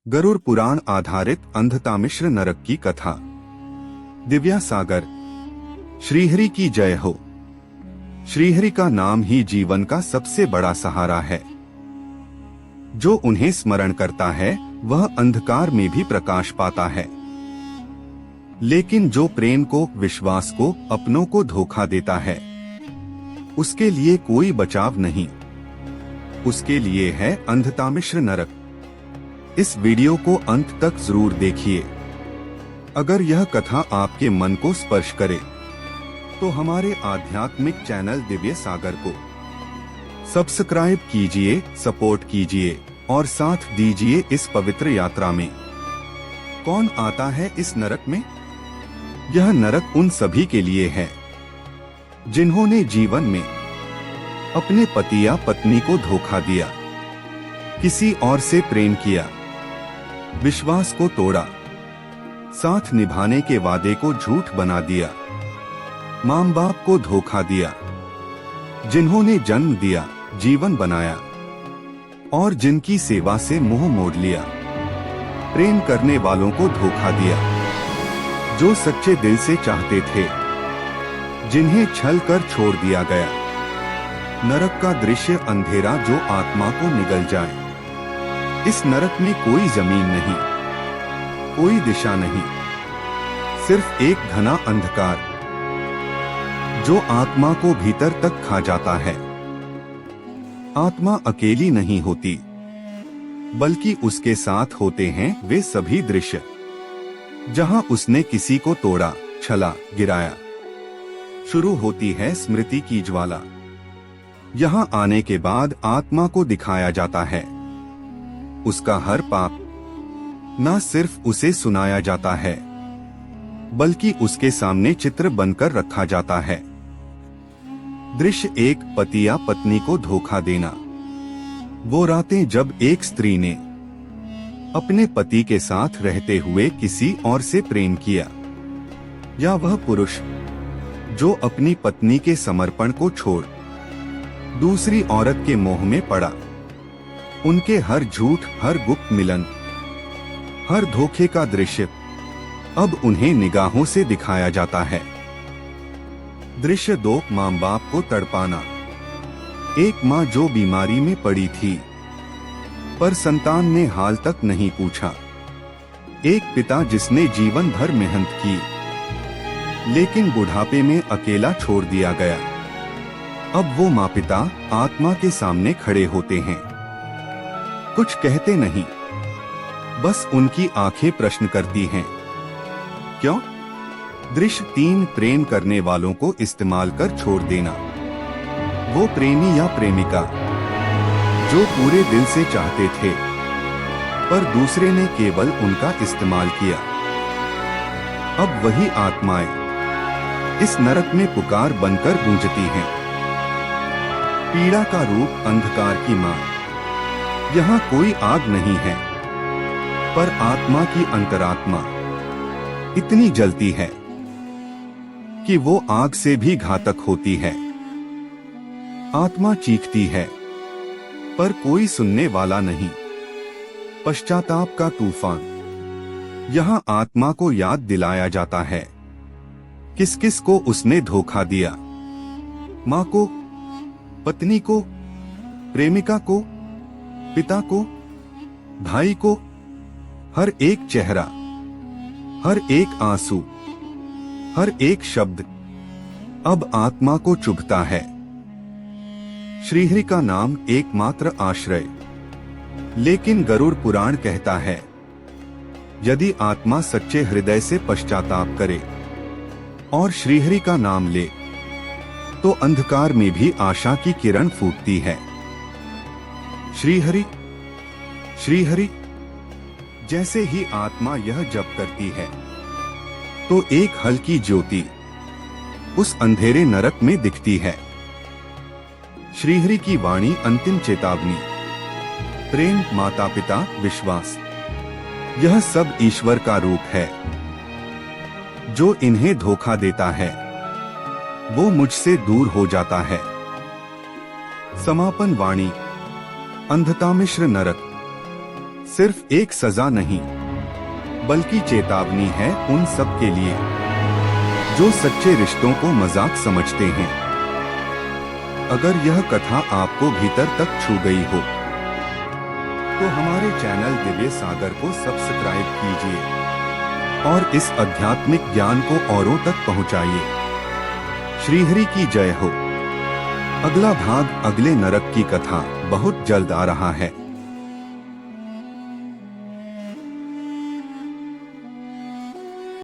गरुड़ पुराण आधारित अंधता मिश्र नरक की कथा। दिव्या सागर। श्रीहरि की जय हो। श्रीहरि का नाम ही जीवन का सबसे बड़ा सहारा है। जो उन्हें स्मरण करता है वह अंधकार में भी प्रकाश पाता है। लेकिन जो प्रेम को, विश्वास को, अपनों को धोखा देता है, उसके लिए कोई बचाव नहीं। उसके लिए है अंधता मिश्र नरक। इस वीडियो को अंत तक जरूर देखिए। अगर यह कथा आपके मन को स्पर्श करे तो हमारे आध्यात्मिक चैनल दिव्य सागर को सब्सक्राइब कीजिए, सपोर्ट कीजिए और साथ दीजिए इस पवित्र यात्रा में। कौन आता है इस नरक में? यह नरक उन सभी के लिए है जिन्होंने जीवन में अपने पति या पत्नी को धोखा दिया, किसी और से प्रेम किया, विश्वास को तोड़ा, साथ निभाने के वादे को झूठ बना दिया, माँ बाप को धोखा दिया, जिन्होंने जन्म दिया, जीवन बनाया और जिनकी सेवा से मुंह मोड़ लिया, प्रेम करने वालों को धोखा दिया, जो सच्चे दिल से चाहते थे, जिन्हें छल कर छोड़ दिया गया। नरक का दृश्य अंधेरा जो आत्मा को निगल जाए। इस नरक में कोई जमीन नहीं, कोई दिशा नहीं, सिर्फ एक घना अंधकार जो आत्मा को भीतर तक खा जाता है। आत्मा अकेली नहीं होती, बल्कि उसके साथ होते हैं वे सभी दृश्य जहां उसने किसी को तोड़ा, छला, गिराया। शुरू होती है स्मृति की ज्वाला। यहाँ आने के बाद आत्मा को दिखाया जाता है उसका हर पाप। न सिर्फ उसे सुनाया जाता है, बल्कि उसके सामने चित्र बनकर रखा जाता है। दृश्य एक, पति या पत्नी को धोखा देना। वो रातें जब एक स्त्री ने अपने पति के साथ रहते हुए किसी और से प्रेम किया, या वह पुरुष जो अपनी पत्नी के समर्पण को छोड़ दूसरी औरत के मोह में पड़ा। उनके हर झूठ, हर गुप्त मिलन, हर धोखे का दृश्य अब उन्हें निगाहों से दिखाया जाता है। दृश्य दो, माँ बाप को तड़पाना। एक माँ जो बीमारी में पड़ी थी पर संतान ने हाल तक नहीं पूछा। एक पिता जिसने जीवन भर मेहनत की लेकिन बुढ़ापे में अकेला छोड़ दिया गया। अब वो माँ पिता आत्मा के सामने खड़े होते हैं, कुछ कहते नहीं, बस उनकी आंखें प्रश्न करती हैं, क्यों? दृश्य तीन, प्रेम करने वालों को इस्तेमाल कर छोड़ देना। वो प्रेमी या प्रेमिका जो पूरे दिल से चाहते थे पर दूसरे ने केवल उनका इस्तेमाल किया। अब वही आत्माएं इस नरक में पुकार बनकर गूंजती हैं। पीड़ा का रूप, अंधकार की मां। यहाँ कोई आग नहीं है, पर आत्मा की अंतरात्मा इतनी जलती है कि वो आग से भी घातक होती है। आत्मा चीखती है, पर कोई सुनने वाला नहीं। पश्चाताप का तूफान। यहाँ आत्मा को याद दिलाया जाता है किस किस को उसने धोखा दिया। माँ को, पत्नी को, प्रेमिका को, पिता को, भाई को। हर एक चेहरा, हर एक आंसू, हर एक शब्द अब आत्मा को चुभता है। श्रीहरि का नाम एकमात्र आश्रय। लेकिन गरुड़ पुराण कहता है, यदि आत्मा सच्चे हृदय से पश्चाताप करे और श्रीहरि का नाम ले तो अंधकार में भी आशा की किरण फूटती है। श्रीहरि, श्रीहरि। जैसे ही आत्मा यह जप करती है तो एक हल्की ज्योति उस अंधेरे नरक में दिखती है। श्रीहरि की वाणी अंतिम चेतावनी। प्रेम, माता पिता, विश्वास, यह सब ईश्वर का रूप है। जो इन्हें धोखा देता है वो मुझसे दूर हो जाता है। समापन वाणी। अंधता मिश्र नरक। सिर्फ एक सजा नहीं बल्कि चेतावनी है उन सब के लिए जो सच्चे रिश्तों को मजाक समझते हैं। अगर यह कथा आपको भीतर तक छू गई हो तो हमारे चैनल दिव्य सागर को सब्सक्राइब कीजिए और इस आध्यात्मिक ज्ञान को औरों तक पहुंचाइए। श्रीहरि की जय हो। अगला भाग अगले नरक की कथा बहुत जल्द आ रहा है।